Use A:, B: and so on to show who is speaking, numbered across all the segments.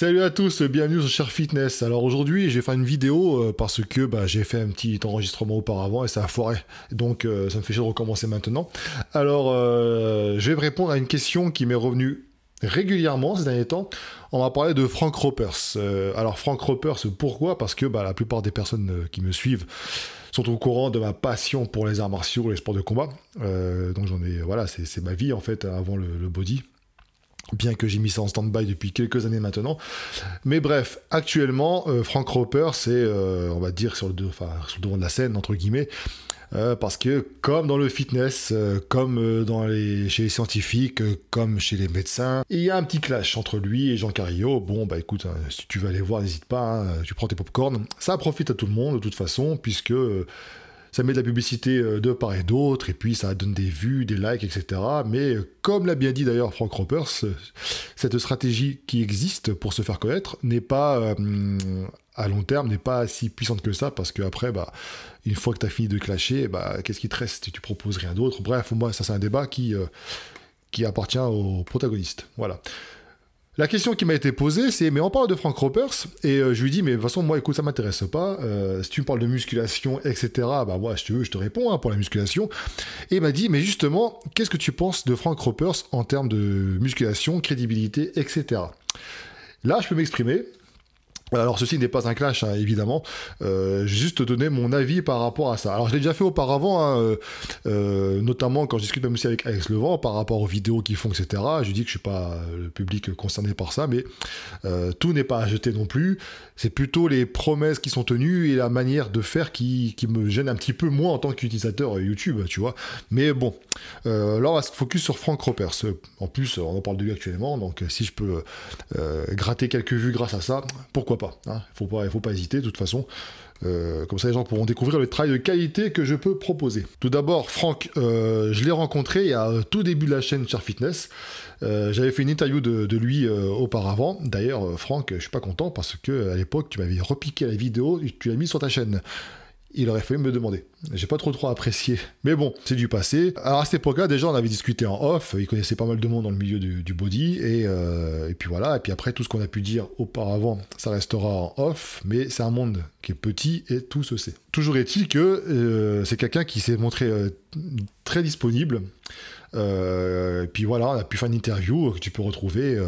A: Salut à tous, bienvenue sur Cher Fitness. Alors aujourd'hui, je vais faire une vidéo parce que j'ai fait un petit enregistrement auparavant et ça a foiré. Donc ça me fait chier de recommencer maintenant. Alors je vais répondre à une question qui m'est revenue régulièrement ces derniers temps. On m'a parlé de Frank Ropers. Alors Frank Ropers, pourquoi? Parce que la plupart des personnes qui me suivent sont au courant de ma passion pour les arts martiaux et les sports de combat. Donc j'en ai, voilà, c'est ma vie en fait avant le body. Bien que j'ai mis ça en stand-by depuis quelques années maintenant. Mais bref, actuellement, Frank Roper, c'est, on va dire, sur le devant de la scène, entre guillemets, parce que comme dans le fitness, comme chez les scientifiques, comme chez les médecins, il y a un petit clash entre lui et Jean Carillo. Bon, écoute, si tu veux aller voir, n'hésite pas, tu prends tes pop-corn. Ça profite à tout le monde, de toute façon, puisque... ça met de la publicité de part et d'autre, et puis ça donne des vues, des likes, etc. Mais comme l'a bien dit d'ailleurs Frank Ropers, cette stratégie qui existe pour se faire connaître n'est pas, à long terme, n'est pas si puissante que ça, parce qu'après, une fois que tu as fini de clasher, qu'est-ce qui te reste? Tu proposes rien d'autre. Bref, moi, ça c'est un débat qui appartient aux protagonistes. Voilà. La question qui m'a été posée, c'est, mais on parle de Frank Ropers, et je lui dis, mais de toute façon, moi, écoute, ça m'intéresse pas, si tu me parles de musculation, etc., moi, je te réponds pour la musculation, et il m'a dit, mais justement, qu'est-ce que tu penses de Frank Ropers en termes de musculation, crédibilité, etc. Là, je peux m'exprimer. Alors ceci n'est pas un clash, hein, évidemment, j'ai juste donné mon avis par rapport à ça. Alors je l'ai déjà fait auparavant, notamment quand je discute même aussi avec Alex Levent par rapport aux vidéos qu'ils font, etc. Je dis que je suis pas le public concerné par ça, mais tout n'est pas à jeter non plus. C'est plutôt les promesses qui sont tenues et la manière de faire qui me gêne un petit peu moins en tant qu'utilisateur YouTube, tu vois. Mais bon, là on va se focus sur Frank Ropers. En plus, on en parle de lui actuellement, donc si je peux gratter quelques vues grâce à ça, pourquoi pas. Hein, faut pas hésiter de toute façon. Comme ça les gens pourront découvrir le travail de qualité que je peux proposer. Tout d'abord, Frank, je l'ai rencontré il y a tout début de la chaîne Cher Fitness. J'avais fait une interview de lui auparavant. D'ailleurs, Frank, je suis pas content parce que à l'époque, tu m'avais repiqué la vidéo et tu l'as mis sur ta chaîne. Il aurait fallu me demander. J'ai pas trop apprécié. Mais bon, c'est du passé. Alors à cette époque-là, déjà, on avait discuté en off. Il connaissait pas mal de monde dans le milieu du body. Et puis voilà. Et puis après, tout ce qu'on a pu dire auparavant, ça restera en off. Mais c'est un monde qui est petit et tout se sait. Toujours est-il que c'est quelqu'un qui s'est montré très disponible. Et puis voilà, on a pu faire une interview que tu peux retrouver.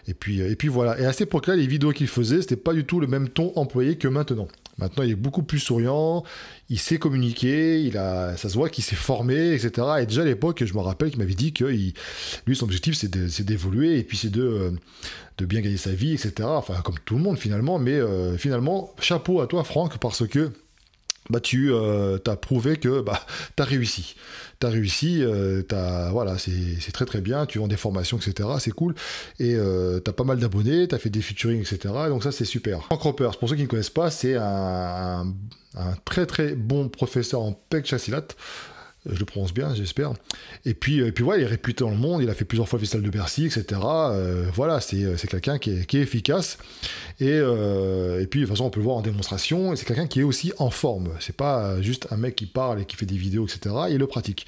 A: Et puis voilà. Et à cette époque-là, les vidéos qu'il faisait, c'était pas du tout le même ton employé que maintenant. Maintenant, il est beaucoup plus souriant, il sait communiquer, ça se voit qu'il s'est formé, etc. Et déjà à l'époque, je me rappelle qu'il m'avait dit que lui, son objectif, c'est d'évoluer et puis c'est de bien gagner sa vie, etc. Enfin, comme tout le monde finalement. Mais finalement, chapeau à toi, Franck, parce que tu as prouvé que tu as réussi. Tu as réussi, voilà, c'est très très bien, tu vends des formations, etc. C'est cool. Et tu as pas mal d'abonnés, tu as fait des featuring, etc. Donc ça, c'est super. Frank Ropers, pour ceux qui ne connaissent pas, c'est un très très bon professeur en pec chassilat. Je le prononce bien, j'espère. Et puis voilà, il est réputé dans le monde, il a fait plusieurs fois le Festival de Bercy, etc. Voilà, c'est quelqu'un qui est efficace. Et puis de toute façon, on peut le voir en démonstration. Et c'est quelqu'un qui est aussi en forme. C'est pas juste un mec qui parle et qui fait des vidéos, etc. Il le pratique.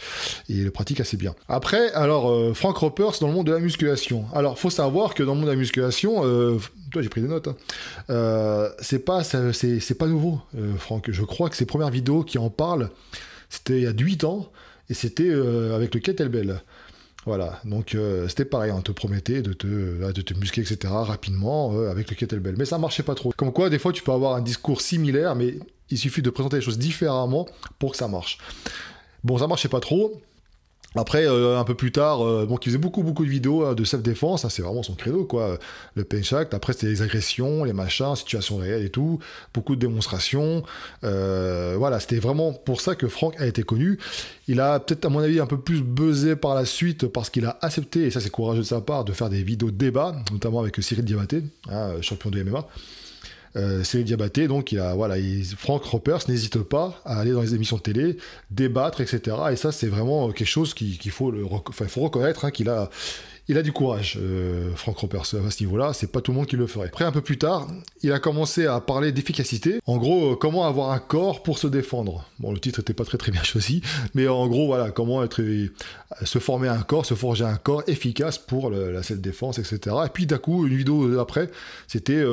A: Et il le pratique assez bien. Après, alors, Frank Ropers dans le monde de la musculation. Alors, faut savoir que dans le monde de la musculation... toi, j'ai pris des notes. C'est pas nouveau, Franck. Je crois que ses premières vidéos qui en parlent, c'était il y a 8 ans, et c'était avec le kettlebell. Voilà, donc c'était pareil, on te promettait de te muscler, etc. rapidement avec le kettlebell. Mais ça marchait pas trop. Comme quoi, des fois, tu peux avoir un discours similaire, mais il suffit de présenter les choses différemment pour que ça marche. Bon, ça marchait pas trop. Après, un peu plus tard, il faisait beaucoup de vidéos de self-défense, hein, c'est vraiment son credo, quoi. Le punch act, après c'était les agressions, les machins, situations réelles et tout, beaucoup de démonstrations. Voilà, c'était vraiment pour ça que Frank a été connu. Il a peut-être, à mon avis, un peu plus buzzé par la suite parce qu'il a accepté, et ça c'est courageux de sa part, de faire des vidéos de débat, notamment avec Cyril Diabaté, hein, champion de MMA. Cyril Diabaté, donc Frank Ropers n'hésite pas à aller dans les émissions de télé, débattre, etc. Et ça, c'est vraiment quelque chose qu'il faut reconnaître, hein, il a du courage, Frank Ropers, à ce niveau-là, c'est pas tout le monde qui le ferait. Après, un peu plus tard, il a commencé à parler d'efficacité. En gros, comment avoir un corps pour se défendre. Bon, le titre était pas très bien choisi, mais en gros, voilà, comment se former un corps, se forger un corps efficace pour la self-défense, etc. Et puis d'un coup, une vidéo après, c'était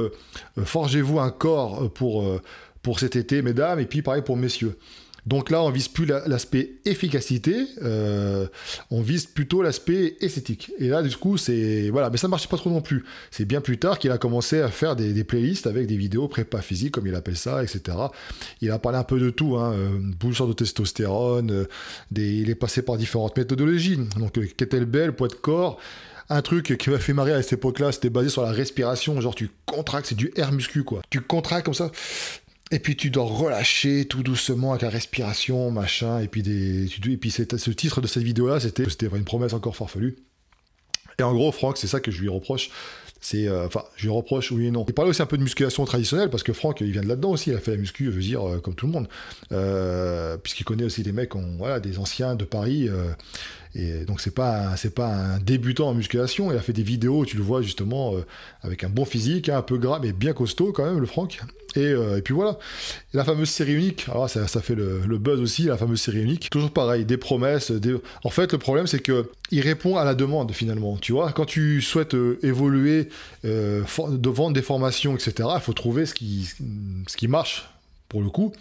A: forgez-vous un corps pour cet été, mesdames, et puis pareil pour messieurs. Donc là, on vise plus l'aspect efficacité, on vise plutôt l'aspect esthétique. Et là, du coup, c'est... Voilà, mais ça ne marchait pas trop non plus. C'est bien plus tard qu'il a commencé à faire des playlists avec des vidéos prépa physique, comme il appelle ça, etc. Il a parlé un peu de tout, hein, booster de testostérone, il est passé par différentes méthodologies. Donc, kettlebell, poids de corps... Un truc qui m'a fait marrer à cette époque-là, c'était basé sur la respiration. Genre, tu contractes, c'est du air muscu, quoi. Tu contractes comme ça... Et puis tu dois relâcher tout doucement avec la respiration, machin, et puis ce titre de cette vidéo-là, c'était une promesse encore farfelue. Et en gros, Franck, c'est ça que je lui reproche. Enfin, je lui reproche, oui et non. Il parlait aussi un peu de musculation traditionnelle, parce que Franck, il vient de là-dedans aussi, il a fait la muscu, je veux dire, comme tout le monde. Puisqu'il connaît aussi des mecs, voilà, des anciens de Paris, et donc c'est pas un débutant en musculation. Il a fait des vidéos, tu le vois justement, avec un bon physique, hein, un peu gras, mais bien costaud quand même, le Franck. Et puis voilà. Et la fameuse série unique, alors ça fait le buzz aussi, la fameuse série unique. Toujours pareil, des promesses. En fait, le problème, c'est que il répond à la demande finalement. Tu vois, quand tu souhaites évoluer, de vendre des formations, etc., il faut trouver ce qui marche pour le coup.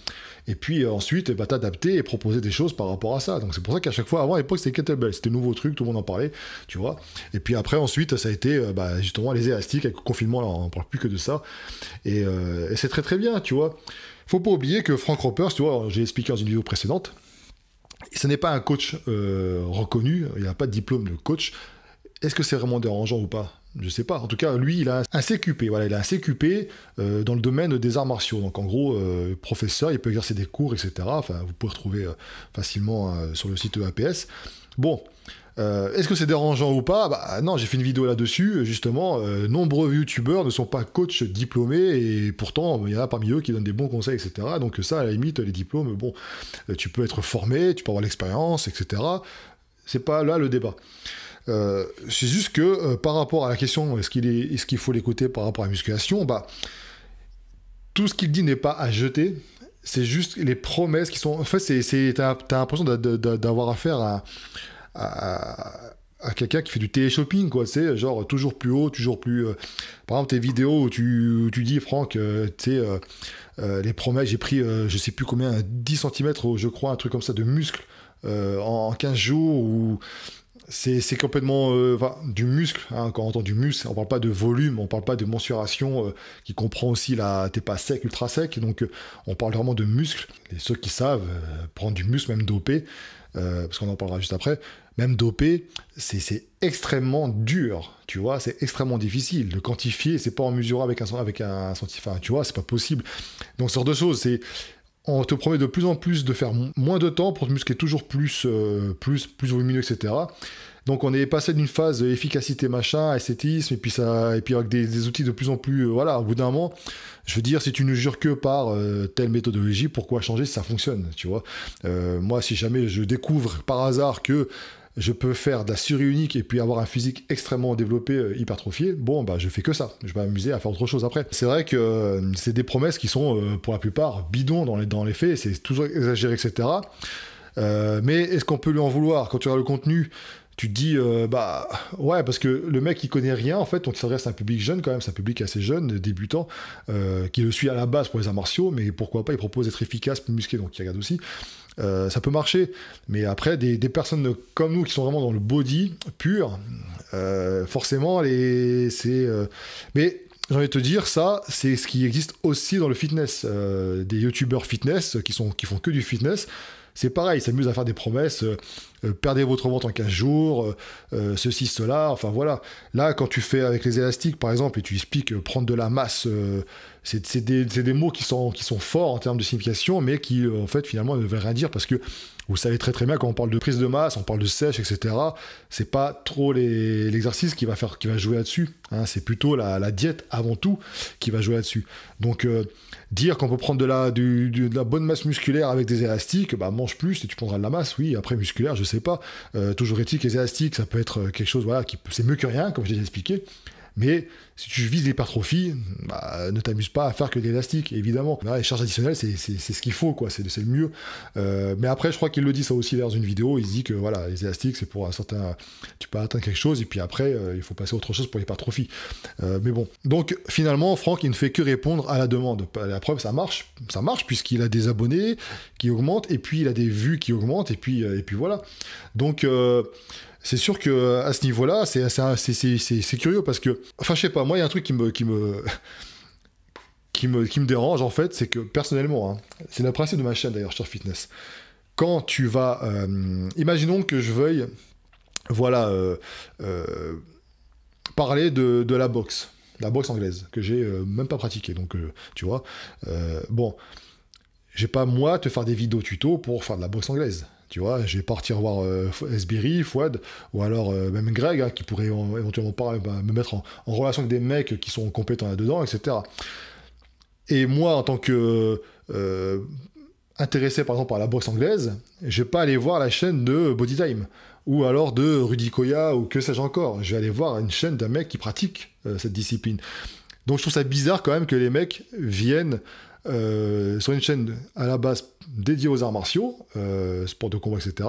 A: Et puis ensuite, t'adapter et proposer des choses par rapport à ça. Donc c'est pour ça qu'à chaque fois, avant à l'époque, c'était kettlebell, c'était un nouveau truc, tout le monde en parlait, tu vois. Et puis après, ensuite, ça a été justement les élastiques, avec le confinement, là, on ne parle plus que de ça. Et c'est très très bien, tu vois. Faut pas oublier que Frank Ropers, tu vois, j'ai expliqué dans une vidéo précédente, ce n'est pas un coach reconnu, il n'a pas de diplôme de coach. Est-ce que c'est vraiment dérangeant ou pas ? Je sais pas. En tout cas, lui, il a un CQP. Voilà, il a un CQP dans le domaine des arts martiaux. Donc, en gros, professeur, il peut exercer des cours, etc. Enfin, vous pouvez retrouver facilement sur le site EAPS. Bon, est-ce que c'est dérangeant ou pas ? Bah non, j'ai fait une vidéo là-dessus. Justement, nombreux youtubeurs ne sont pas coachs diplômés et pourtant, il y en a parmi eux qui donnent des bons conseils, etc. Donc ça, à la limite, les diplômes, bon, tu peux être formé, tu peux avoir l'expérience, etc. C'est pas là le débat. C'est juste que par rapport à la question est-ce qu'il faut l'écouter par rapport à la musculation, tout ce qu'il dit n'est pas à jeter, c'est juste les promesses qui sont... En fait, t'as l'impression d'avoir affaire à quelqu'un qui fait du télé-shopping, quoi, tu sais, genre toujours plus haut, toujours plus... Par exemple, tes vidéos où tu dis, Franck, tu sais, les promesses, j'ai pris, je sais plus combien, 10 cm, je crois, un truc comme ça, de muscle en 15 jours, ou... C'est complètement du muscle, hein, quand on entend du muscle, on parle pas de volume, on parle pas de mensuration qui comprend aussi t'es pas sec, ultra sec, donc on parle vraiment de muscle. Et ceux qui savent prendre du muscle, même dopé, parce qu'on en parlera juste après, même dopé, c'est extrêmement dur, tu vois, c'est extrêmement difficile. Le quantifier, c'est pas en mesurant avec un scientifique, enfin, tu vois, c'est pas possible. Donc, ce genre de choses, on te promet de plus en plus de faire moins de temps pour te muscler toujours plus volumineux, etc. Donc on est passé d'une phase efficacité machin, esthétisme, et puis avec des outils de plus en plus... voilà, au bout d'un moment, je veux dire, si tu ne jures que par telle méthodologie, pourquoi changer si ça fonctionne, tu vois. Moi, si jamais je découvre par hasard que je peux faire de la série unique et puis avoir un physique extrêmement développé, hypertrophié, bon, je fais que ça. Je vais m'amuser à faire autre chose après. C'est vrai que c'est des promesses qui sont, pour la plupart, bidons dans les faits, c'est toujours exagéré, etc. Mais est-ce qu'on peut lui en vouloir ? Quand tu regardes le contenu, tu te dis, ouais, parce que le mec, il connaît rien, en fait, on s'adresse à un public jeune quand même, c'est un public assez jeune, débutant, qui le suit à la base pour les arts martiaux, mais pourquoi pas, il propose d'être efficace, plus musclé, donc il regarde aussi. Ça peut marcher, mais après, des personnes comme nous qui sont vraiment dans le body pur, forcément, mais j'ai envie de te dire, ça, c'est ce qui existe aussi dans le fitness. Des youtubeurs fitness qui font que du fitness, c'est pareil, ils s'amusent à faire des promesses, perdez votre ventre en 15 jours, ceci, cela, enfin voilà. Là, quand tu fais avec les élastiques, par exemple, et tu expliques prendre de la masse, c'est des mots qui sont forts en termes de signification, mais qui, en fait, finalement, ne veulent rien dire, parce que Vous savez très très bien quand on parle de prise de masse, on parle de sèche, etc. C'est pas trop l'exercice qui va jouer là-dessus. Hein. C'est plutôt la diète avant tout qui va jouer là-dessus. Donc dire qu'on peut prendre de la bonne masse musculaire avec des élastiques, bah mange plus et tu prendras de la masse. Oui, après musculaire, je sais pas. Toujours est-il que les élastiques, ça peut être quelque chose, voilà, c'est mieux que rien, comme je l'ai expliqué. Mais si tu vises l'hypertrophie, bah, ne t'amuse pas à faire que de l'élastique, évidemment. Là, les charges additionnelles, c'est ce qu'il faut, quoi. C'est le mieux. Mais après, je crois qu'il le dit ça aussi dans une vidéo. Il dit que voilà, les élastiques, c'est pour un certain. Tu peux atteindre quelque chose, et puis après, il faut passer à autre chose pour l'hypertrophie. Mais bon. Donc, finalement, Franck, il ne fait que répondre à la demande. La preuve, ça marche, puisqu'il a des abonnés qui augmentent, et puis il a des vues qui augmentent, et puis voilà. Donc. C'est sûr que à ce niveau-là, c'est curieux parce que, enfin, je sais pas, moi, il y a un truc qui me dérange en fait, c'est que personnellement, hein, c'est le principe de ma chaîne d'ailleurs, Cher Fitness. Quand tu vas, imaginons que je veuille, voilà, parler de la boxe anglaise que j'ai même pas pratiquée, donc tu vois, bon, je vais pas moi te faire des vidéos tuto pour faire de la boxe anglaise. Tu vois, je vais partir voir Esbiri, Fouad, ou alors même Greg, hein, qui pourrait éventuellement me mettre en relation avec des mecs qui sont compétents là-dedans, etc. Et moi, en tant que intéressé, par exemple, par la boxe anglaise, je vais pas aller voir la chaîne de Bodytime, ou alors de Rudy Koya, ou que sais-je encore. Je vais aller voir une chaîne d'un mec qui pratique cette discipline. Donc je trouve ça bizarre quand même que les mecs viennent sur une chaîne à la base dédiée aux arts martiaux, sport de combat, etc.,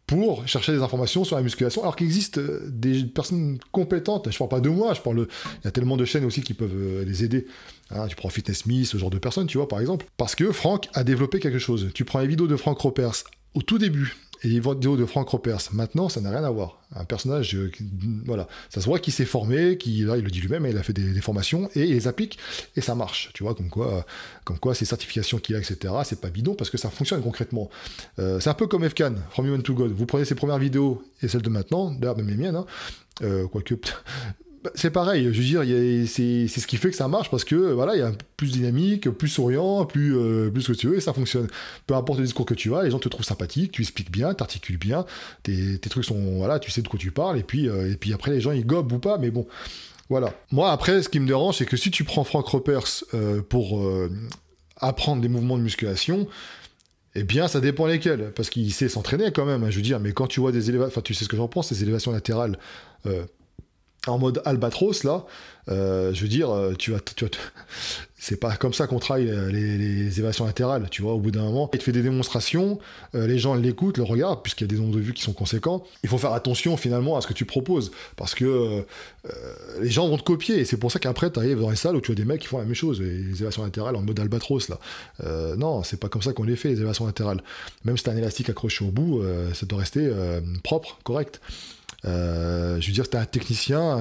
A: pour chercher des informations sur la musculation, alors qu'il existe des personnes compétentes. Je parle pas de moi, il y a tellement de chaînes aussi qui peuvent les aider. Hein, tu prends Fitness Me, ce genre de personnes, tu vois, par exemple. Parce que Franck a développé quelque chose. Tu prends les vidéos de Franck Ropers au tout début, et les vidéos de Franck Ropers maintenant, ça n'a rien à voir. Un personnage, voilà, ça se voit qu'il s'est formé, là, il le dit lui-même, il a fait des formations, et il les applique, et ça marche, tu vois, comme quoi ces certifications qu'il a, etc., c'est pas bidon, parce que ça fonctionne concrètement. C'est un peu comme Fkan, From Human to God. Vous prenez ses premières vidéos, et celles de maintenant, d'ailleurs même les miennes, hein, quoique... C'est pareil, je veux dire, c'est ce qui fait que ça marche, parce que voilà, il y a plus dynamique, plus souriant, plus ce que tu veux, et ça fonctionne. Peu importe le discours que tu as, les gens te trouvent sympathique, tu expliques bien, t'articules bien, tes trucs sont, voilà, tu sais de quoi tu parles, et puis après les gens ils gobent ou pas, mais bon, voilà. Moi après, ce qui me dérange, c'est que si tu prends Franck Ropers pour apprendre des mouvements de musculation, eh bien, ça dépend lesquels, parce qu'il sait s'entraîner quand même, hein, je veux dire, mais quand tu vois des élévations, enfin tu sais ce que j'en pense, ces élévations latérales, en mode albatros, là, je veux dire, c'est pas comme ça qu'on travaille les évasions latérales, tu vois, au bout d'un moment, il te fait des démonstrations, les gens l'écoutent, le regardent, puisqu'il y a des nombres de vues qui sont conséquents, il faut faire attention finalement à ce que tu proposes, parce que les gens vont te copier, et c'est pour ça qu'après, tu arrives dans les salles où tu as des mecs qui font la même chose, les évasions latérales en mode albatros, là. Non, c'est pas comme ça qu'on les fait, les évasions latérales. Même si t'as un élastique accroché au bout, ça doit rester propre, correct. Je veux dire, t'as un technicien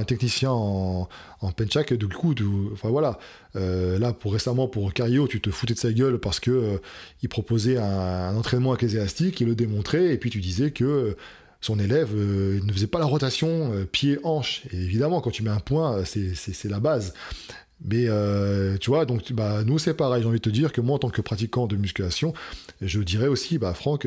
A: en penchak, du coup, enfin voilà. Là, récemment, pour Cario, tu te foutais de sa gueule parce que il proposait un entraînement avec les élastiques, il le démontrait, et puis tu disais que son élève ne faisait pas la rotation pied-hanche. Et évidemment, quand tu mets un point, c'est la base. Mais tu vois, donc bah, nous c'est pareil, j'ai envie de te dire que moi en tant que pratiquant de musculation, je dirais aussi, bah Franck,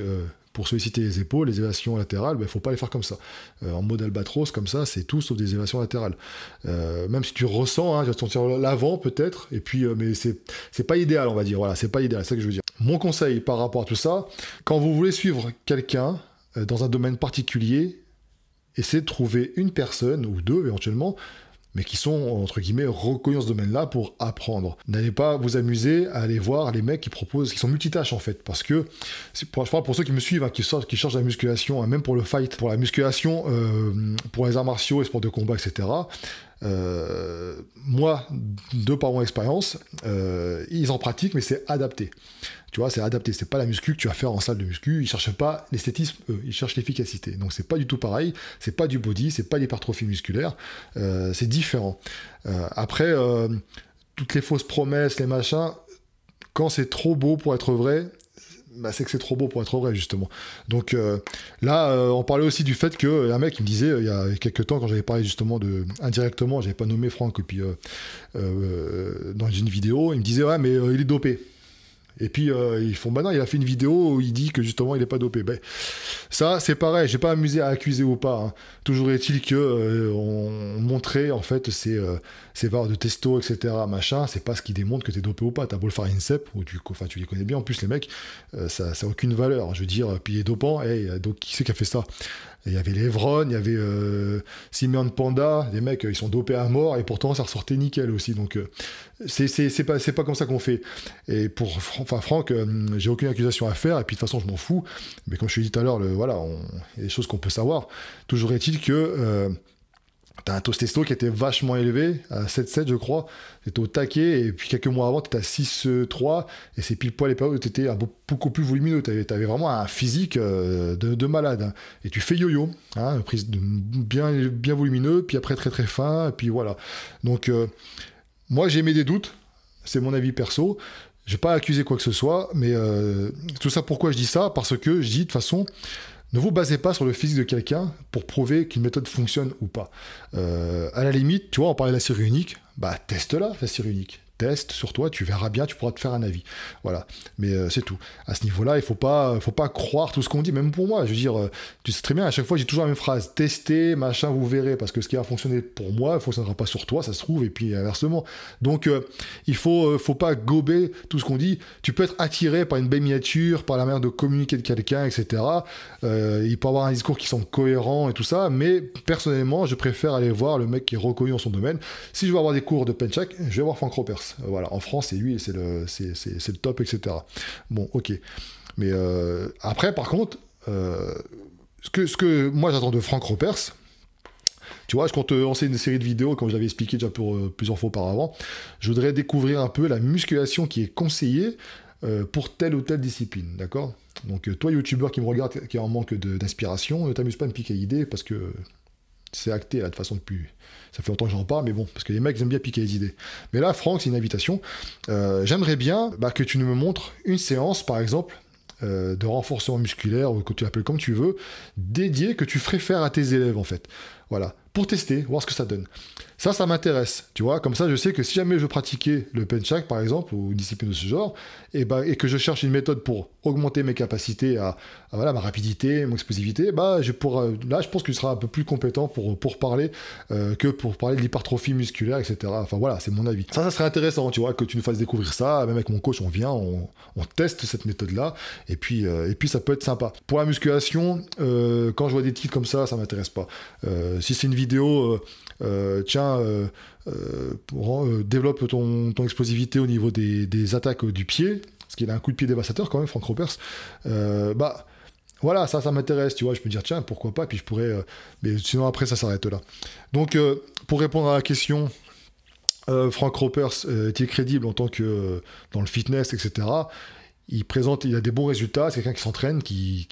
A: pour solliciter les épaules, les élévations latérales, il ne faut pas les faire comme ça. En mode albatros, comme ça, c'est tout sauf des élévations latérales. Même si tu ressens, hein, tu vas te sentir l'avant peut-être, et puis, mais c'est pas idéal, on va dire. Voilà, c'est pas idéal, c'est ça que je veux dire. Mon conseil par rapport à tout ça, quand vous voulez suivre quelqu'un dans un domaine particulier, essayez de trouver une personne, ou deux éventuellement, mais qui sont, entre guillemets, reconnus dans ce domaine-là pour apprendre. N'allez pas vous amuser à aller voir les mecs qui proposent, qui sont multitâches en fait, parce que, je parle pour ceux qui me suivent, hein, qui cherchent la musculation, hein, même pour le fight, pour la musculation, pour les arts martiaux, les sports de combat, etc., moi, de par mon expérience, ils en pratiquent, mais c'est adapté. Tu vois, c'est adapté. C'est pas la muscu que tu vas faire en salle de muscu. Ils cherchent pas l'esthétisme, ils cherchent l'efficacité. Donc c'est pas du tout pareil. C'est pas du body, c'est pas l'hypertrophie musculaire. C'est différent. Après, toutes les fausses promesses, les machins, quand c'est trop beau pour être vrai, bah, c'est que c'est trop beau pour être vrai, justement. Donc là, on parlait aussi du fait qu'un mec il me disait, il y a quelques temps, quand j'avais parlé justement indirectement, j'avais pas nommé Franck, et puis dans une vidéo, il me disait, ouais, mais il est dopé. Et puis ils font, bah non, il a fait une vidéo où il dit que justement il est pas dopé. Ben, ça, c'est pareil, j'ai pas amusé à accuser ou pas, hein. Toujours est-il que on montrait en fait ces valeurs de testo, etc. Machin, c'est pas ce qui démontre que t'es dopé ou pas. T'as beau le faire INSEP, ou enfin tu les connais bien. En plus les mecs, ça a aucune valeur. Je veux dire, puis les dopants, donc qui c'est qui a fait ça? Il y avait Levron, il y avait Simeon Panda, les mecs ils sont dopés à mort et pourtant ça ressortait nickel aussi. Donc c'est pas comme ça qu'on fait. Et pour Franck, j'ai aucune accusation à faire et puis de toute façon je m'en fous. Mais comme je te l'ai dit tout à l'heure, voilà, il y a des choses qu'on peut savoir. Toujours est-il que t'as un taux testo qui était vachement élevé, à 7,7 je crois, t'étais au taquet, et puis quelques mois avant t'étais à 6,3, et c'est pile poil les périodes où t'étais beaucoup plus volumineux, t'avais vraiment un physique de malade, hein. Et tu fais yo-yo, hein, prise bien volumineux, puis après très très fin, et puis voilà. Donc moi j'ai mis des doutes, c'est mon avis perso, je vais pas accuser quoi que ce soit, mais tout ça pourquoi je dis ça? Parce que je dis de toute façon, ne vous basez pas sur le physique de quelqu'un pour prouver qu'une méthode fonctionne ou pas. À la limite, tu vois, on parlait de la série unique, bah teste-la, la série unique. Teste sur toi, tu verras bien, tu pourras te faire un avis. Voilà, mais c'est tout. À ce niveau-là, il faut pas croire tout ce qu'on dit, même pour moi. Je veux dire, tu sais très bien, à chaque fois, j'ai toujours la même phrase. Testez, machin, vous verrez, parce que ce qui a fonctionné pour moi, ne fonctionnera pas sur toi, ça se trouve, et puis inversement. Donc, il faut pas gober tout ce qu'on dit. Tu peux être attiré par une belle miniature, par la manière de communiquer de quelqu'un, etc. Il peut avoir un discours qui semble cohérent et tout ça, mais personnellement, je préfère aller voir le mec qui est reconnu dans son domaine. Si je veux avoir des cours de penchak, je vais voir Franck Ropers. Voilà, en France, c'est lui, c'est le top, etc. Bon, ok. Mais après, par contre, ce que moi j'attends de Franck Ropers, tu vois, je compte lancer une série de vidéos, comme je l'avais expliqué déjà pour plusieurs fois auparavant. Je voudrais découvrir un peu la musculation qui est conseillée pour telle ou telle discipline, d'accord? Donc toi, youtubeur qui me regarde, qui est en manque d'inspiration, ne t'amuse pas à me piquer l'idée, parce que c'est acté là, de façon depuis. Ça fait longtemps que j'en parle, mais bon, parce que les mecs aiment bien piquer les idées. Mais là, Franck, c'est une invitation. J'aimerais bien que tu me montres une séance, par exemple, de renforcement musculaire, ou que tu l'appelles comme tu veux, dédiée, que tu ferais faire à tes élèves, en fait. Voilà, pour tester, voir ce que ça donne. Ça m'intéresse, tu vois, comme ça je sais que si jamais je veux pratiquer le penchak par exemple, ou une discipline de ce genre, et que je cherche une méthode pour augmenter mes capacités voilà, ma rapidité, mon explosivité, là je pense que tu seras un peu plus compétent pour parler que pour parler de l'hypertrophie musculaire, etc. Enfin voilà, c'est mon avis. Ça serait intéressant, tu vois, que tu nous fasses découvrir ça, même avec mon coach, on vient, on teste cette méthode-là, et puis ça peut être sympa. Pour la musculation, quand je vois des titres comme ça m'intéresse pas. Si c'est une vidéo, développe ton explosivité au niveau des attaques du pied, parce qu'il a un coup de pied dévastateur quand même, Franck Ropers, voilà, ça m'intéresse, tu vois, je peux dire, tiens, pourquoi pas, puis je pourrais... mais sinon, après, ça s'arrête là. Donc, pour répondre à la question, Franck Ropers est-il crédible en tant que dans le fitness, etc. Il a des bons résultats, c'est quelqu'un qui s'entraîne, qui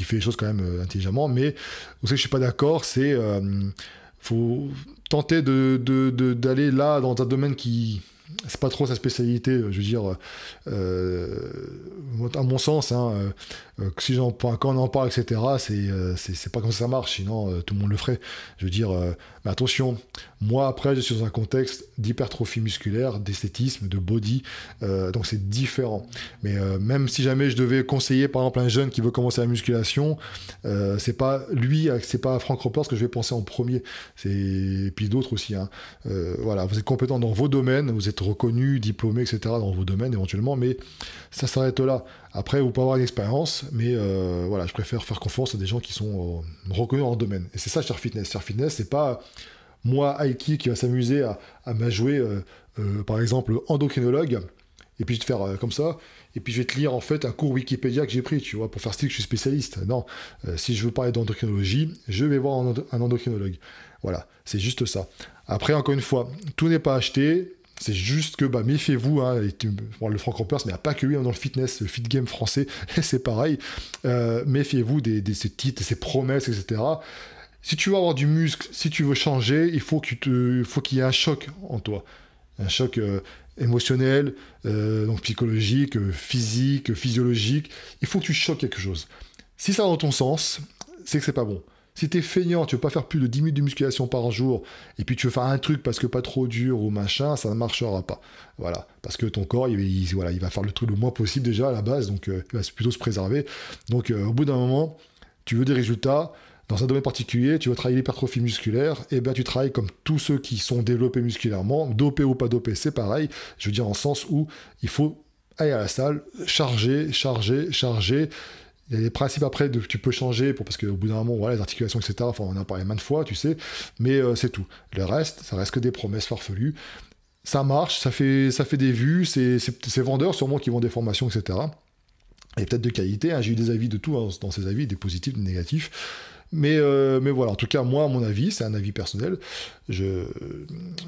A: fait les choses quand même intelligemment, mais vous savez que je suis pas d'accord, c'est... faut tenter d'aller là dans un domaine qui c'est pas trop sa spécialité, je veux dire, à mon sens, hein, quand on en parle, etc., c'est pas comme ça marche, sinon tout le monde le ferait. Je veux dire, mais attention, moi après, je suis dans un contexte d'hypertrophie musculaire, d'esthétisme, de body, donc c'est différent. Mais même si jamais je devais conseiller, par exemple, un jeune qui veut commencer la musculation, c'est pas Franck Ropers que je vais penser en premier. Et puis d'autres aussi, hein. Voilà, vous êtes compétent dans vos domaines, vous êtes reconnu, diplômé, etc. dans vos domaines éventuellement, mais ça s'arrête là. Après, vous pouvez avoir une expérience, mais voilà, je préfère faire confiance à des gens qui sont reconnus dans le domaine. Et c'est ça, Cher Fitness. Cher Fitness, c'est pas moi, Aiki, qui va s'amuser à m'ajouer, par exemple, endocrinologue, et puis je vais te faire comme ça, et puis je vais te lire en fait un cours Wikipédia que j'ai pris, tu vois, pour faire style que je suis spécialiste. Non, si je veux parler d'endocrinologie, je vais voir un endocrinologue. Voilà, c'est juste ça. Après, encore une fois, tout n'est pas acheté. C'est juste que, méfiez-vous, hein, le Franck Ropers, mais il n'y a pas que lui dans le fitness, le fit game français, c'est pareil. Méfiez-vous de ces titres, de ces promesses, etc. Si tu veux avoir du muscle, si tu veux changer, il faut qu'il y ait un choc en toi. Un choc émotionnel, donc psychologique, physique, physiologique. Il faut que tu choques quelque chose. Si ça va dans ton sens, c'est que c'est pas bon. Si t'es feignant, tu veux pas faire plus de 10 minutes de musculation par jour, et puis tu veux faire un truc parce que pas trop dur ou machin, ça ne marchera pas. Voilà, parce que ton corps, voilà, il va faire le truc le moins possible déjà à la base, donc il va plutôt se préserver. Donc au bout d'un moment, tu veux des résultats, dans un domaine particulier, tu veux travailler l'hypertrophie musculaire, et bien tu travailles comme tous ceux qui sont développés musculairement, dopés ou pas dopés, c'est pareil, je veux dire en sens où il faut aller à la salle, charger, charger, charger. Il y a des principes après, tu peux changer, parce qu'au bout d'un moment, voilà, les articulations, etc., enfin, on en a parlé maintes fois, tu sais, mais c'est tout. Le reste, ça reste que des promesses farfelues. Ça marche, ça fait des vues, c'est vendeurs sûrement qui vendent des formations, etc. Et peut-être de qualité, hein. J'ai eu des avis de tout hein, dans ces avis, des positifs, des négatifs. Mais voilà, en tout cas, moi, à mon avis, c'est un avis personnel, je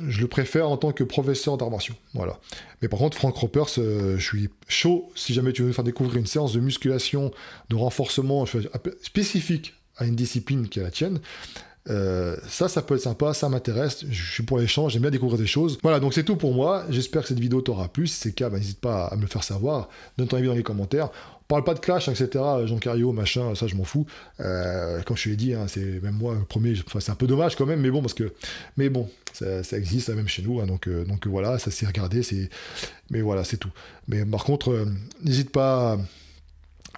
A: le préfère en tant que professeur d'arts martiaux. Voilà. Mais par contre, Frank Ropers, je suis chaud si jamais tu veux me faire découvrir une séance de musculation, de renforcement spécifique à une discipline qui est la tienne. Ça peut être sympa, ça m'intéresse, je suis pour l'échange, j'aime bien découvrir des choses. Voilà, donc c'est tout pour moi, j'espère que cette vidéo t'aura plu, si c'est le cas, n'hésite pas à me le faire savoir, donne ton avis dans les commentaires. On parle pas de clash, etc., Jean Cario, machin, ça je m'en fous. Comme je te l'ai dit, hein, c'est même moi le premier, c'est un peu dommage quand même, mais bon, ça existe, même chez nous, hein, donc voilà, ça s'est regardé, mais voilà, c'est tout. Mais par contre, n'hésite pas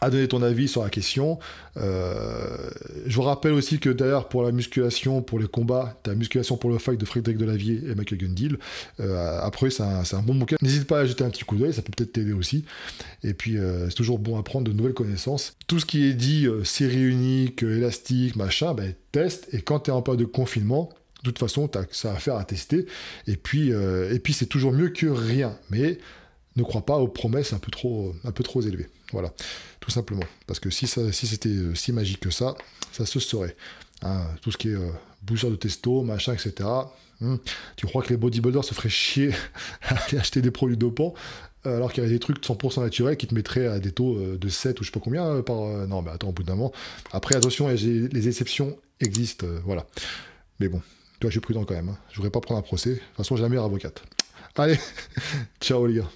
A: à donner ton avis sur la question. Je vous rappelle aussi que d'ailleurs pour la musculation, pour les combats, tu as Musculation pour le fight de Frédéric Delavier et Michael Gundil. Après, c'est un bon bouquin. N'hésite pas à jeter un petit coup d'œil, ça peut peut-être t'aider aussi. Et puis, c'est toujours bon à prendre de nouvelles connaissances. Tout ce qui est dit, série unique, élastique, machin, teste. Et quand tu es en période de confinement, de toute façon, tu as ça à faire à tester. Et puis c'est toujours mieux que rien. Mais ne crois pas aux promesses un peu trop élevées. Voilà, tout simplement. Parce que si c'était si magique que ça se saurait. Hein, tout ce qui est booster de testo, machin, etc. Tu crois que les bodybuilders se feraient chier à aller acheter des produits dopants alors qu'il y a des trucs 100% naturels qui te mettraient à des taux de 7 ou je sais pas combien par... non, mais attends, au bout d'un moment. Après, attention, les exceptions existent, voilà. Mais bon, toi, je suis prudent quand même. Hein. Je voudrais pas prendre un procès. De toute façon, j'ai la meilleure avocate. Allez, ciao les gars.